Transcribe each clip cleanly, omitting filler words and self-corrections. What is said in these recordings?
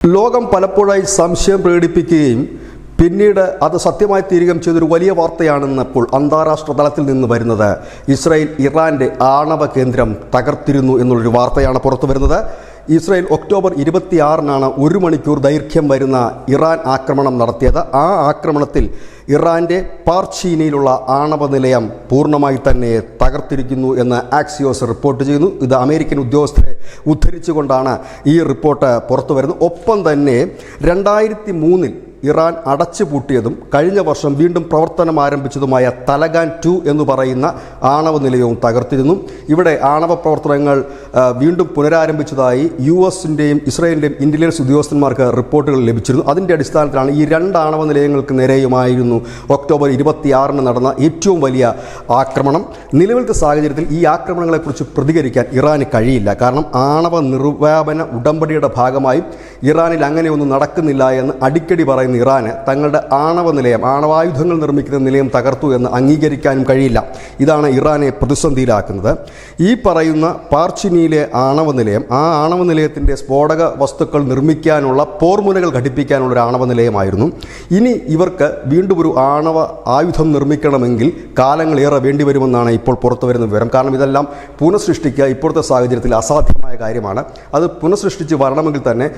ലോകം പലപ്പോഴായി സംശയം പ്രകടിപ്പിക്കുകയും പിന്നീട് അത് സത്യമായി തീരുകയും ചെയ്തൊരു വലിയ വാർത്തയാണെന്നപ്പോൾ അന്താരാഷ്ട്ര തലത്തിൽ നിന്ന് വരുന്നത് ഇസ്രായേൽ ഇറാന്റെ ആണവ കേന്ദ്രം തകർത്തിരുന്നു എന്നുള്ളൊരു വാർത്തയാണ് പുറത്തു വരുന്നത്. ഇസ്രായേൽ ഒക്ടോബർ 26-നാണ് 1 മണിക്കൂർ ദൈർഘ്യം വരുന്ന ഇറാൻ ആക്രമണം നടത്തിയത്. ആ ആക്രമണത്തിൽ ഇറാന്റെ പാർച്ചീനയിലുള്ള ആണവ നിലയം പൂർണ്ണമായി തന്നെ തകർത്തിരിക്കുന്നു എന്ന് ആക്സിയോസ് റിപ്പോർട്ട് ചെയ്യുന്നു. ഇത് അമേരിക്കൻ ഉദ്യോഗസ്ഥരെ ഉദ്ധരിച്ചുകൊണ്ടാണ് ഈ റിപ്പോർട്ട് പുറത്തു വരുന്നത്. ഒപ്പം തന്നെ 2003-ൽ ഇറാൻ അടച്ചുപൂട്ടിയതും കഴിഞ്ഞ വർഷം വീണ്ടും പ്രവർത്തനം ആരംഭിച്ചതുമായ തലഗാൻ 2 എന്ന് പറയുന്ന ആണവ നിലയവും തകർത്തിരുന്നു. ഇവിടെ ആണവ പ്രവർത്തനങ്ങൾ വീണ്ടും പുനരാരംഭിച്ചതായി US-ൻ്റെയും ഇസ്രായേലിൻ്റെയും ഇൻ്റലിജൻസ് ഉദ്യോഗസ്ഥന്മാർക്ക് റിപ്പോർട്ടുകൾ ലഭിച്ചിരുന്നു. അതിൻ്റെ അടിസ്ഥാനത്തിലാണ് ഈ 2 ആണവ നിലയങ്ങൾക്ക് നേരെയുമായിരുന്നു ഒക്ടോബർ 26-ന് നടന്ന ഏറ്റവും വലിയ ആക്രമണം. നിലവിലത്തെ സാഹചര്യത്തിൽ ഈ ആക്രമണങ്ങളെക്കുറിച്ച് പ്രതികരിക്കാൻ ഇറാന് കഴിയില്ല. കാരണം ആണവ നിർവ്യാപന ഉടമ്പടിയുടെ ഭാഗമായി ഇറാനിൽ അങ്ങനെയൊന്നും നടക്കുന്നില്ല എന്ന് അടിക്കടി പറയുന്ന ഇറാന് തങ്ങളുടെ ആണവ നിലയം, ആണവായുധങ്ങൾ നിർമ്മിക്കുന്ന നിലയം തകർത്തു എന്ന് അംഗീകരിക്കാനും കഴിയില്ല. ഇതാണ് ഇറാനെ പ്രതിസന്ധിയിലാക്കുന്നത്. ഈ പറയുന്ന പാർച്ചിനിയിലെ ആണവ നിലയം, ആ ആണവ നിലയത്തിൻ്റെ സ്ഫോടക വസ്തുക്കൾ നിർമ്മിക്കാനുള്ള പോർമുനകൾ ഘടിപ്പിക്കാനുള്ള ഒരു ആണവ നിലയമായിരുന്നു. ഇനി ഇവർക്ക് വീണ്ടും ഒരു ആണവ ആയുധം നിർമ്മിക്കണമെങ്കിൽ കാലങ്ങളേറെ വേണ്ടിവരുമെന്നാണ് ഇപ്പോൾ പുറത്തു വരുന്ന വിവരം. കാരണം ഇതെല്ലാം പുനഃസൃഷ്ടിക്കുക ഇപ്പോഴത്തെ സാഹചര്യത്തിൽ അസാധ്യമായ കാര്യമാണ്. അത് പുനഃസൃഷ്ടിച്ച് വരണമെങ്കിൽ തന്നെ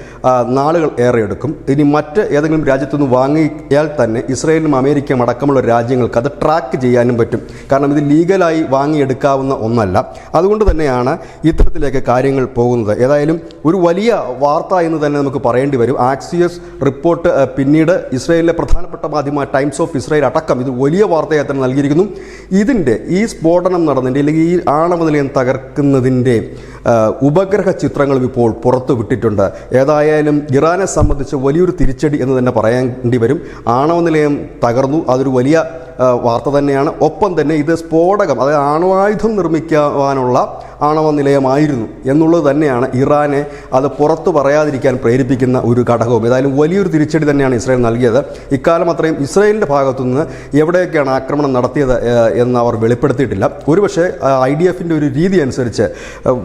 നാളുകൾ ഏറെ എടുക്കും. ഇനി മറ്റ് ഏതെങ്കിലും രാജ്യത്തുനിന്ന് വാങ്ങിയാൽ തന്നെ ഇസ്രായേലിനും അമേരിക്കയും അടക്കമുള്ള രാജ്യങ്ങൾക്ക് അത് ട്രാക്ക് ചെയ്യാനും പറ്റും. കാരണം ഇത് ലീഗലായി വാങ്ങിയെടുക്കാവുന്ന ഒന്നല്ല. അതുകൊണ്ട് തന്നെയാണ് ഇത്തരത്തിലേക്ക് കാര്യങ്ങൾ പോകുന്നത്. ഏതായാലും ഒരു വലിയ വാർത്ത എന്ന് തന്നെ നമുക്ക് പറയേണ്ടി വരും. ആക്സിയസ് റിപ്പോർട്ട് പിന്നീട് ഇസ്രായേലിലെ പ്രധാനപ്പെട്ട മാധ്യമമായ ടൈംസ് ഓഫ് ഇസ്രായേൽ അടക്കം ഇത് വലിയ വാർത്തയായി തന്നെ നൽകിയിരിക്കുന്നു. ഇതിൻ്റെ ഈ സ്ഫോടനം നടന്നതിൻ്റെ അല്ലെങ്കിൽ ഈ ആണവ നിലയം തകർക്കുന്നതിൻ്റെ ഉപഗ്രഹ ചിത്രങ്ങളും ഇപ്പോൾ പുറത്തു വിട്ടിട്ടുണ്ട്. ഏതായാലും ഇറാനെ സംബന്ധിച്ച് വലിയൊരു തിരിച്ചടി എന്ന് തന്നെ പറയേണ്ടി വരും. ആണവ നിലയം തകർന്നു, അതൊരു വലിയ വാർത്ത തന്നെയാണ്. ഒപ്പം തന്നെ ഇത് സ്ഫോടകം, അതായത് ആണവായുധം നിർമ്മിക്കാനുള്ള ആണവ നിലയമായിരുന്നു എന്നുള്ളത് തന്നെയാണ് ഇറാനെ അത് പുറത്തു പറയാതിരിക്കാൻ പ്രേരിപ്പിക്കുന്ന ഒരു ഘടകവും. ഏതായാലും വലിയൊരു തിരിച്ചടി തന്നെയാണ് ഇസ്രായേൽ നൽകിയത്. ഇക്കാലം അത്രയും ഇസ്രായേലിൻ്റെ ഭാഗത്തുനിന്ന് എവിടെയൊക്കെയാണ് ആക്രമണം നടത്തിയത് എന്ന് അവർ വെളിപ്പെടുത്തിയിട്ടില്ല. ഒരുപക്ഷെ IDF-ൻ്റെ ഒരു രീതി അനുസരിച്ച്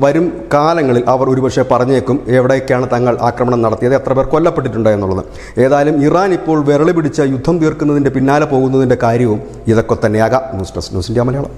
വരും കാലങ്ങളിൽ അവർ ഒരുപക്ഷെ പറഞ്ഞേക്കും എവിടെയൊക്കെയാണ് തങ്ങൾ ആക്രമണം നടത്തിയത്, എത്ര പേർ കൊല്ലപ്പെട്ടിട്ടുണ്ട് എന്നുള്ളത്. ഏതായാലും ഇറാൻ ഇപ്പോൾ വിരളി പിടിച്ച യുദ്ധം തീർക്കുന്നതിൻ്റെ പിന്നാലെ പോകുന്നതിൻ്റെ കാര്യവും ഇതൊക്കെ തന്നെയാകാം. News desk news India Malayalam.